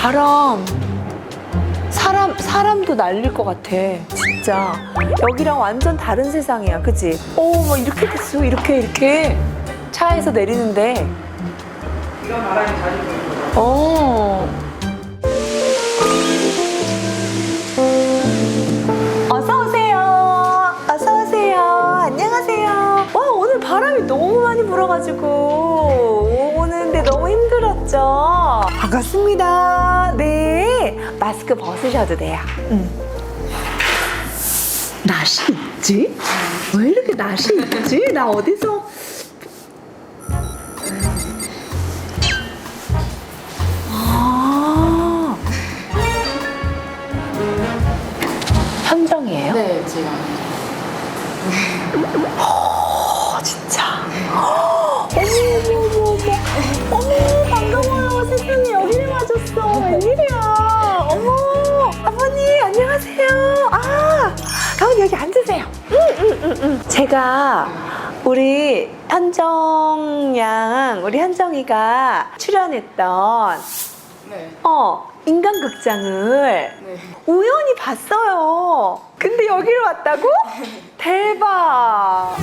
바람. 사람도 날릴 것 같아. 진짜. 여기랑 완전 다른 세상이야. 그치? 뭐 이렇게 됐어. 이렇게. 차에서 내리는데. 이런 바람이 자주 불는 거죠. 어서 오세요. 안녕하세요. 와, 오늘 바람이 너무 많이 불어가지고 오는데 너무 힘들었죠? 반갑습니다. 네. 마스크 벗으셔도 돼요. 낯이 있지? 왜 이렇게 낯이 있지? 나 어디서. 현정이에요? 네, 제가. 진짜. 어머, 반가워요. 세상에 여기를 와줬어. 웬일이야. 어머, 아버님, 안녕하세요. 가만 여기 앉으세요. 제가 우리 우리 현정이가 출연했던 네. 인간극장을 우연히 봤어요. 근데 여기를 왔다고? 대박.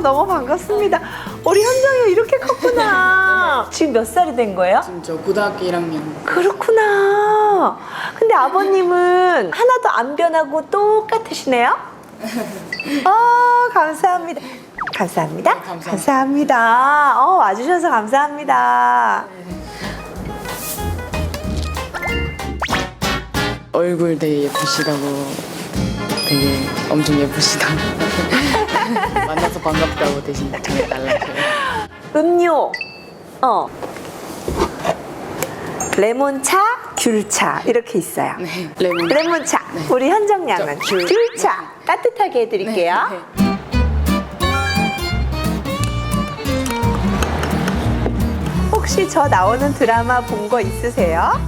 너무 반갑습니다. 우리 현정이 이렇게 컸구나. 지금 몇 살이 된 거예요? 지금 저 고등학교 1학년. 그렇구나. 근데 아버님은 하나도 안 변하고 똑같으시네요? 감사합니다. 감사합니다. 네, 감사합니다. 감사합니다. 와주셔서 감사합니다. 얼굴 되게 예쁘시다고 되게 엄청 예쁘시다고 만나서 반갑다고 대신 전해달라고. 음료. 레몬차, 귤차 이렇게 있어요. 네, 레몬차. 우리 현정 양은 저 귤. 귤차. 따뜻하게 해드릴게요. 네. 혹시 저 나오는 드라마 본 거 있으세요?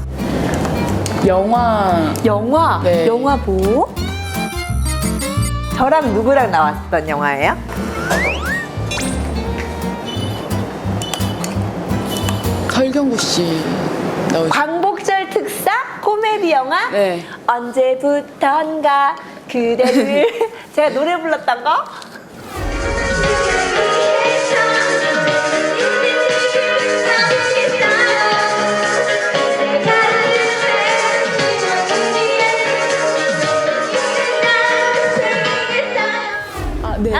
영화. 네. 영화 뭐? 저랑 누구랑 나왔던 영화예요? 설경구 씨 나오시. 광복절 특사 코미디 영화? 네. 언제부턴가 그대를 제가 노래 불렀던 거? 네.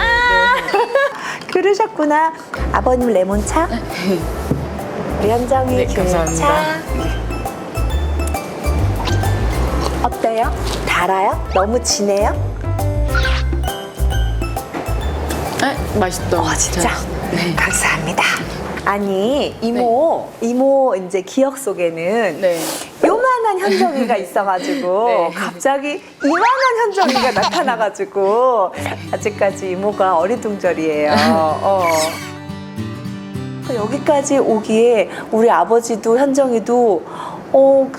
그러셨구나. 아버님 레몬차? 우리 현정이 네, 귤차. 감사합니다. 어때요? 달아요? 너무 진해요? 맛있다. 진짜? 네. 감사합니다. 아니, 이모 이제 기억 속에는 네. 요만한 현정이가 있어가지고 네. 갑자기 이만한 현정이가 나타나가지고 아직까지 이모가 어리둥절이에요. 여기까지 오기에 우리 아버지도 현정이도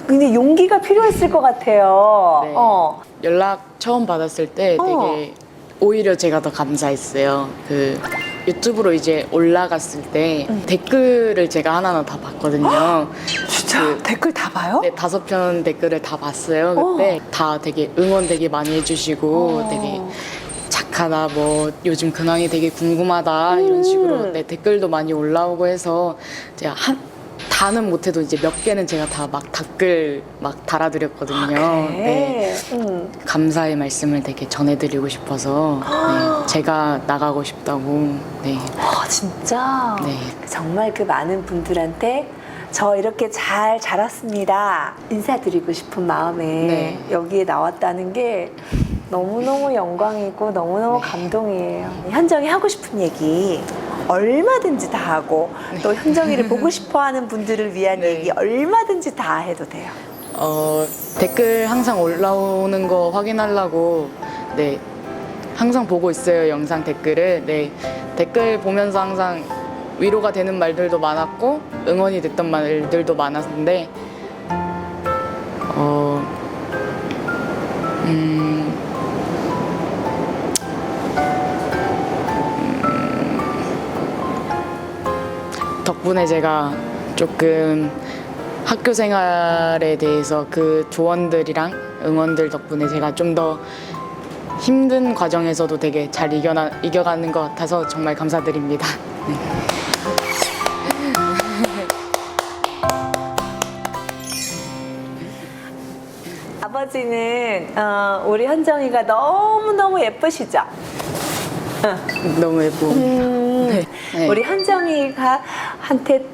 굉장히 용기가 필요했을 것 같아요. 네. 연락 처음 받았을 때 되게 오히려 제가 더 감사했어요. 그 유튜브로 이제 올라갔을 때 댓글을 제가 하나하나 다 봤거든요. 진짜? 댓글 다 봐요? 네, 5편 댓글을 다 봤어요. 그때 다 되게 응원 되게 많이 해주시고 되게 착하다, 뭐 요즘 근황이 되게 궁금하다 이런 식으로 댓글도 많이 올라오고 해서 제가 다는 못해도 이제 몇 개는 제가 다 막 댓글 막 달아드렸거든요. 네. 감사의 말씀을 되게 전해드리고 싶어서 제가 나가고 싶다고. 네. 진짜? 네. 정말 그 많은 분들한테 저 이렇게 잘 자랐습니다 인사드리고 싶은 마음에 네. 여기에 나왔다는 게 너무너무 영광이고 너무너무 감동이에요. 현정이 하고 싶은 얘기 얼마든지 다 하고 또 현정이를 보고 싶어하는 분들을 위한 네. 얘기 얼마든지 다 해도 돼요. 댓글 항상 올라오는 거 확인하려고 네 항상 보고 있어요. 영상 댓글을. 네 댓글 보면서 항상 위로가 되는 말들도 많았고 응원이 됐던 말들도 많았는데 덕분에 제가 조금 학교 생활에 대해서 그 조언들이랑 응원들 덕분에 제가 좀 더 힘든 과정에서도 되게 잘 이겨가는 것 같아서 정말 감사드립니다. 네. 아버지는 우리 현정이가 너무너무 예쁘시죠? 너무 예쁘고 네. 우리 현정이가 한테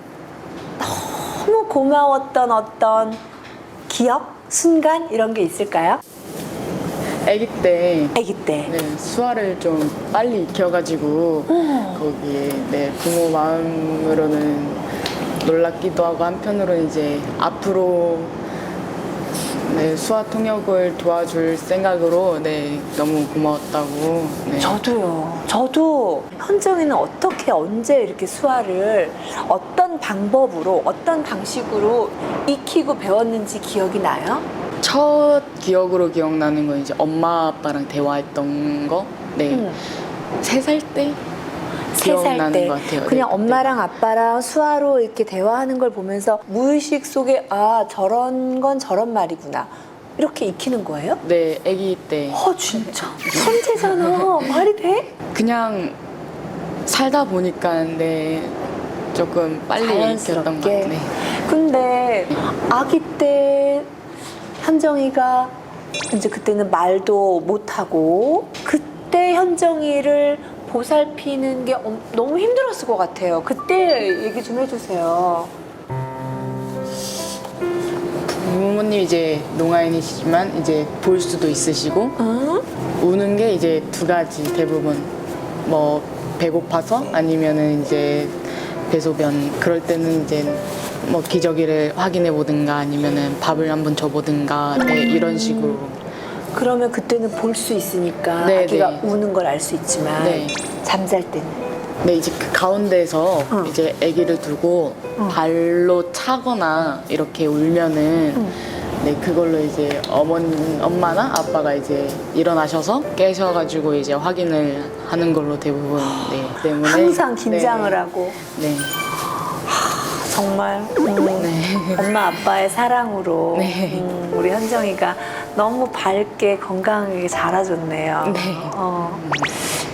너무 고마웠던 어떤 기억, 순간 이런 게 있을까요? 아기 때 아기 때. 네, 수화를 좀 빨리 익혀가지고 거기에 네, 부모 마음으로는 놀랍기도 하고 한편으로는 이제 앞으로 네, 수화 통역을 도와줄 생각으로 네, 너무 고마웠다고. 네. 저도 현정이는 어떻게 언제 이렇게 수화를 어떤 방법으로 어떤 방식으로 익히고 배웠는지 기억이 나요? 첫 기억으로 기억나는 건 이제 엄마 아빠랑 대화했던 거. 네. 3살 때 3살 기억나는 때 것 같아요. 그냥 네, 엄마랑 아빠랑 수화로 이렇게 대화하는 걸 보면서 무의식 속에 아 저런 건 저런 말이구나 이렇게 익히는 거예요? 네, 아기 때 진짜 천재잖아. 말이 돼? 그냥 살다 보니까 네, 조금 빨리 익혔던 것 자연스럽게. 같아요. 네. 근데 아기 때 현정이가 이제 그때는 말도 못하고 그때 현정이를 보살피는 게 너무 힘들었을 것 같아요. 그때 얘기 좀 해주세요. 부모님이 이제 농아인이시지만 이제 볼 수도 있으시고 우는 게 이제 2가지 대부분 뭐 배고파서 아니면은 이제 배소변 그럴 때는 이제 뭐 기저귀를 확인해 보든가 아니면은 밥을 한번 줘보든가 네, 이런 식으로 그러면 그때는 볼 수 있으니까 네, 아기가 네. 우는 걸 알 수 있지만 네. 잠잘 때는 네 이제 그 가운데에서 이제 아기를 두고 발로 차거나 이렇게 울면은 네 그걸로 이제 엄마나 아빠가 이제 일어나셔서 깨셔가지고 이제 확인을 하는 걸로 대부분 네 때문에 항상 긴장을 네. 하고 네. 정말 네. 엄마 아빠의 사랑으로 네. 우리 현정이가 너무 밝게 건강하게 자라줬네요. 네.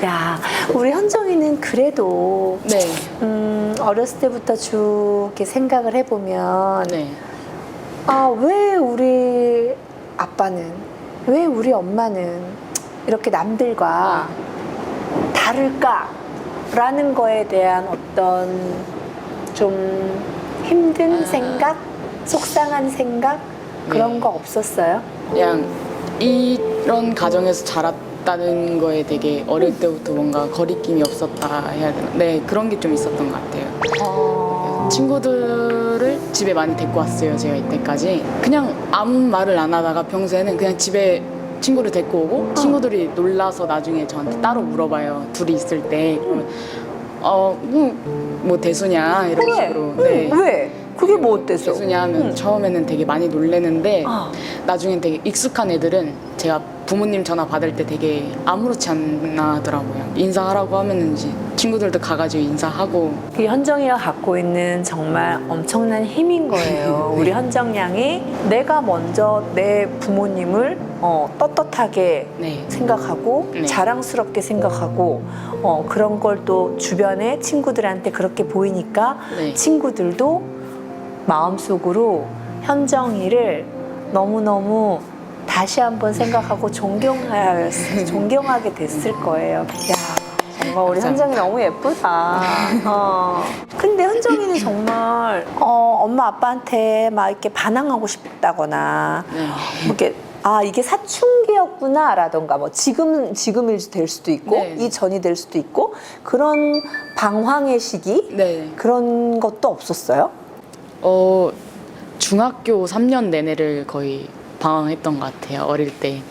야, 우리 현정이는 그래도 네. 어렸을 때부터 쭉 이렇게 생각을 해보면 네. 왜 우리 아빠는 왜 우리 엄마는 이렇게 남들과 다를까라는 거에 대한 어떤 좀 힘든 생각, 속상한 생각 그런 네. 거 없었어요? 그냥 이런 가정에서 자랐다는 거에 되게 어릴 때부터 뭔가 거리낌이 없었다 해야 되나? 네, 그런 게 좀 있었던 것 같아요. 친구들을 집에 많이 데리고 왔어요, 제가 이때까지. 그냥 아무 말을 안 하다가 평소에는 그냥 집에 친구를 데리고 오고 친구들이 놀라서 나중에 저한테 따로 물어봐요. 둘이 있을 때. 그러면 뭐 대수냐 이런 그래. 식으로. 네. 왜? 그게 뭐 어때서? 대수냐 하면 처음에는 되게 많이 놀래는데 나중엔 되게 익숙한 애들은 제가 부모님 전화 받을 때 되게 아무렇지 않나 하더라고요. 인사하라고 하면은 이제 친구들도 가가지고 인사하고. 그 현정이가 갖고 있는 정말 엄청난 힘인 거예요. 우리 현정 양이 내가 먼저 내 부모님을 떳떳하게 네. 생각하고 네. 자랑스럽게 생각하고 그런 걸 또 주변에 친구들한테 그렇게 보이니까 네. 친구들도 마음속으로 현정이를 너무너무 다시 한번 생각하고 존경하게 됐을 거예요. 야, 정말 우리 감사합니다. 현정이 너무 예쁘다. 근데 현정이는 정말 엄마 아빠한테 막 이렇게 반항하고 싶다거나 네. 뭐 이렇게 아, 이게 사춘기였구나라던가 뭐 지금이 될 수도 있고 네. 이전이 될 수도 있고 그런 방황의 시기 네. 그런 것도 없었어요? 중학교 3년 내내를 거의 방황했던 것 같아요. 어릴 때.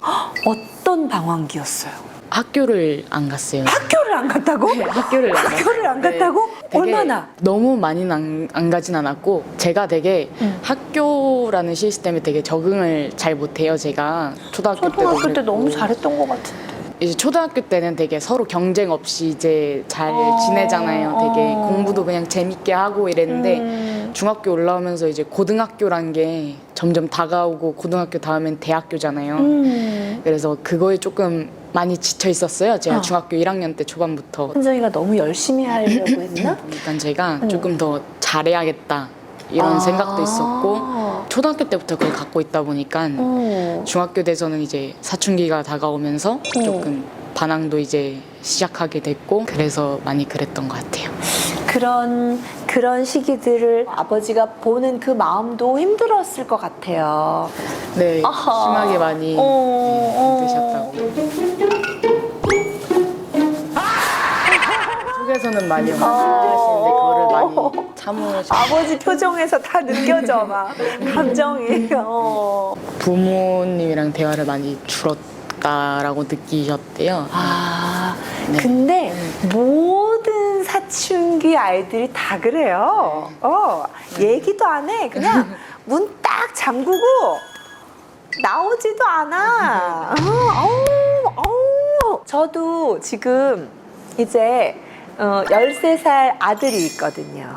어떤 방황기였어요? 학교를 안 갔어요. 학교를 안 갔다고? 학교를 안 학교를 안 갔다고? 되게 얼마나? 너무 많이는 안 가진 않았고 제가 되게 학교라는 시스템에 되게 적응을 잘 못해요. 제가 초등학교 때 너무 잘했던 것 같은데. 이제 초등학교 때는 되게 서로 경쟁 없이 이제 잘 지내잖아요. 되게 공부도 그냥 재밌게 하고 이랬는데 중학교 올라오면서 이제 고등학교란 게 점점 다가오고 고등학교 다음엔 대학교잖아요. 그래서 그거에 조금 많이 지쳐 있었어요. 제가 중학교 1학년 때 초반부터. 현정이가 너무 열심히 하려고 했나? 일단 제가 조금 더 잘해야겠다 이런 생각도 있었고 초등학교 때부터 그걸 갖고 있다 보니까 중학교 돼서는 이제 사춘기가 다가오면서 조금 반항도 이제 시작하게 됐고 그래서 많이 그랬던 것 같아요. 그런 시기들을 아버지가 보는 그 마음도 힘들었을 것 같아요. 네, 아하. 심하게 많이 힘드셨다고. 속에서는 많이 화내시는데 그거를 많이 참으셨고 아버지 표정에서 다 느껴져 막 감정이. 부모님이랑 대화를 많이 줄었다라고 느끼셨대요. 아, 네. 근데 모든 사춘기 아이들이 다 그래요. 얘기도 안 해. 그냥 문 딱 잠그고 나오지도 않아. 저도 지금 이제 13살 아들이 있거든요.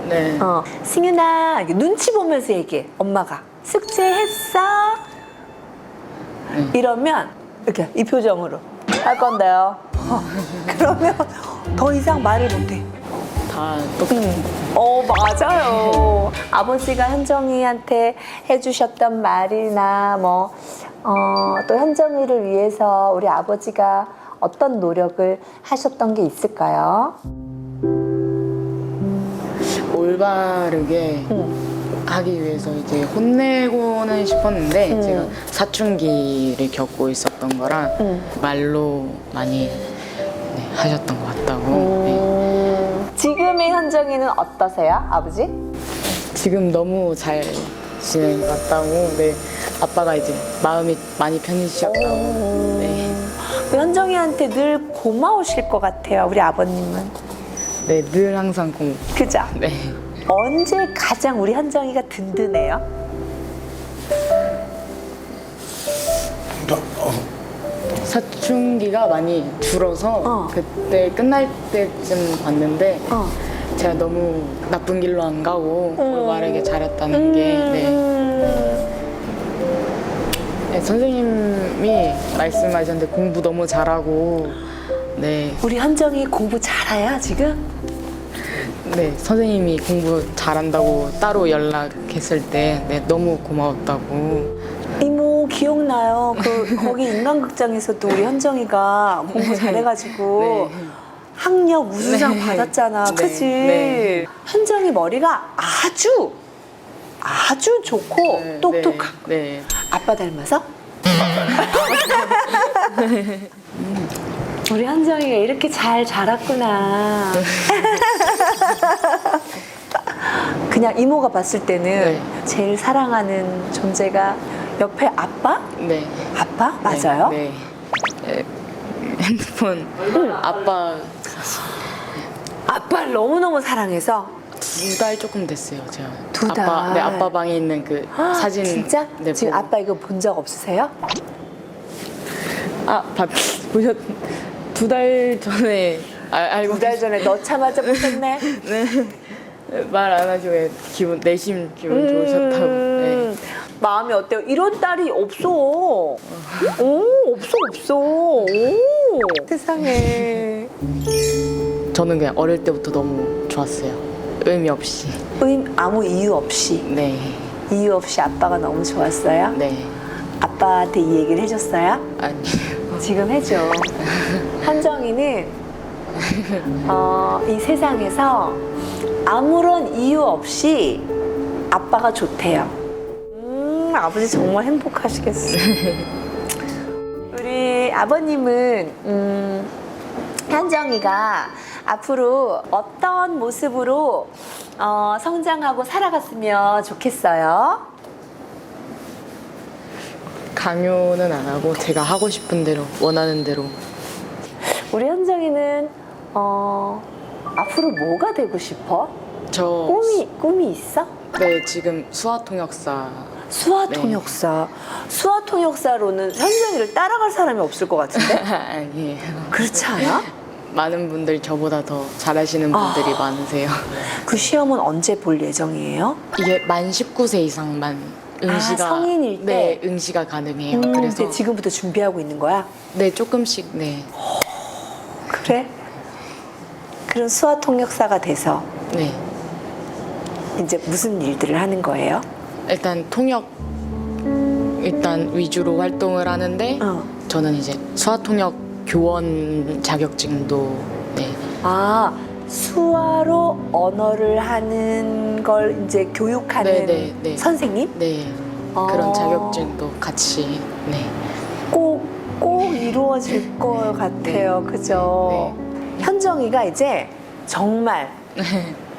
네. 승윤아, 이렇게 눈치 보면서 얘기해. 엄마가 숙제했어? 이러면 이렇게 이 표정으로 할 건데요. 그러면 더 이상 말을 못해. 다 똑같은. 맞아요. 아버지가 현정이한테 해주셨던 말이나 또 현정이를 위해서 우리 아버지가 어떤 노력을 하셨던 게 있을까요? 올바르게 하기 위해서 이제 혼내고는 싶었는데 제가 사춘기를 겪고 있었던 거라 말로 많이 하셨던 것 같다고. 네. 지금의 현정이는 어떠세요, 아버지? 지금 너무 잘 지낸 것 같다고. 네. 아빠가 이제 마음이 많이 편해지셨다고. 네. 현정이한테 늘 고마우실 것 같아요, 우리 아버님은. 네, 늘 항상 그죠? 네. 언제 가장 우리 현정이가 든든해요? 사춘기가 많이 줄어서 그때 끝날 때쯤 봤는데 제가 너무 나쁜 길로 안 가고 올바르게 잘했다는 게 네, 선생님이 말씀하셨는데 공부 너무 잘하고 네, 우리 현정이 공부 잘해요, 지금? 네 선생님이 공부 잘한다고 따로 연락했을 때 네, 너무 고마웠다고. 이모 기억나요? 거기 인간극장에서도 우리 현정이가 공부 잘해가지고 네. 학력 우수상 네. 받았잖아. 네. 그치? 네. 현정이 머리가 아주 좋고 네, 똑똑하고 네. 아빠 닮아서? 우리 현정이가 이렇게 잘 자랐구나. 그냥 이모가 봤을 때는 네. 제일 사랑하는 존재가 옆에 아빠? 네. 아빠? 맞아요? 네. 네. 핸드폰 아빠를 너무너무 사랑해서 2달 조금 됐어요, 제가. 2달? 아빠, 네, 아빠 방에 있는 그 사진. 진짜? 네, 지금 보고. 아빠 이거 본 적 없으세요? 보셨. 2달 전에 알고 2달 전에 넣자마자 보셨네? 말 안 하시고 내심 기분 좋으셨다고. 네. 마음이 어때요? 이런 딸이 없어. 없어. 세상에. 저는 그냥 어릴 때부터 너무 좋았어요. 의미 없이. 아무 이유 없이. 네. 이유 없이 아빠가 너무 좋았어요? 네. 아빠한테 이 얘기를 해줬어요? 아니. 지금 해줘. 한정이는 이 세상에서 아무런 이유 없이 아빠가 좋대요. 아버지 정말 행복하시겠어요. 우리 아버님은 현정이가 앞으로 어떤 모습으로 성장하고 살아갔으면 좋겠어요? 강요는 안 하고 제가 하고 싶은 대로 원하는 대로. 우리 현정이는 앞으로 뭐가 되고 싶어? 저 꿈이 있어? 네, 지금 수화통역사. 수화통역사. 수화통역사로는 현정이를 따라갈 사람이 없을 것 같은데? 아니에요. 그렇지 않아? 많은 분들 저보다 더 잘하시는 분들이 많으세요. 그 시험은 언제 볼 예정이에요? 이게 만 19세 이상만 응시가 성인일 때? 네, 응시가 가능해요. 그래서 근데 지금부터 준비하고 있는 거야? 네, 조금씩 네. 그래? 그런 수화통역사가 돼서 네. 이제 무슨 일들을 하는 거예요? 일단 통역 위주로 활동을 하는데 저는 이제 수화통역 교원 자격증도 네. 아, 수화로 언어를 하는 걸 이제 교육하는 네. 선생님? 네. 그런 자격증도 같이 네. 꼭 이루어질 것 같아요. 그죠? 현정이가 이제 정말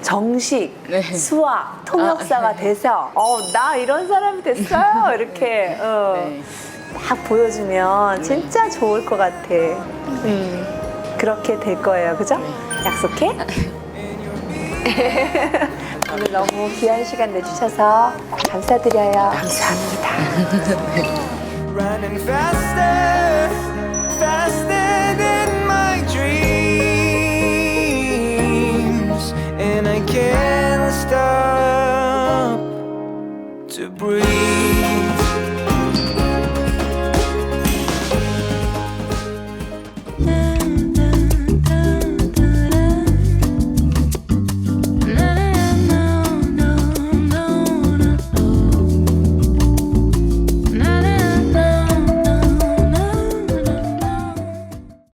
정식 네. 수화 통역사가 돼서 나 이런 사람이 됐어요. 이렇게 네. 막 보여주면 진짜 좋을 것 같아. 그렇게 될 거예요. 그죠? 네. 약속해? 오늘 너무 귀한 시간 내주셔서 감사드려요. 감사합니다. Running faster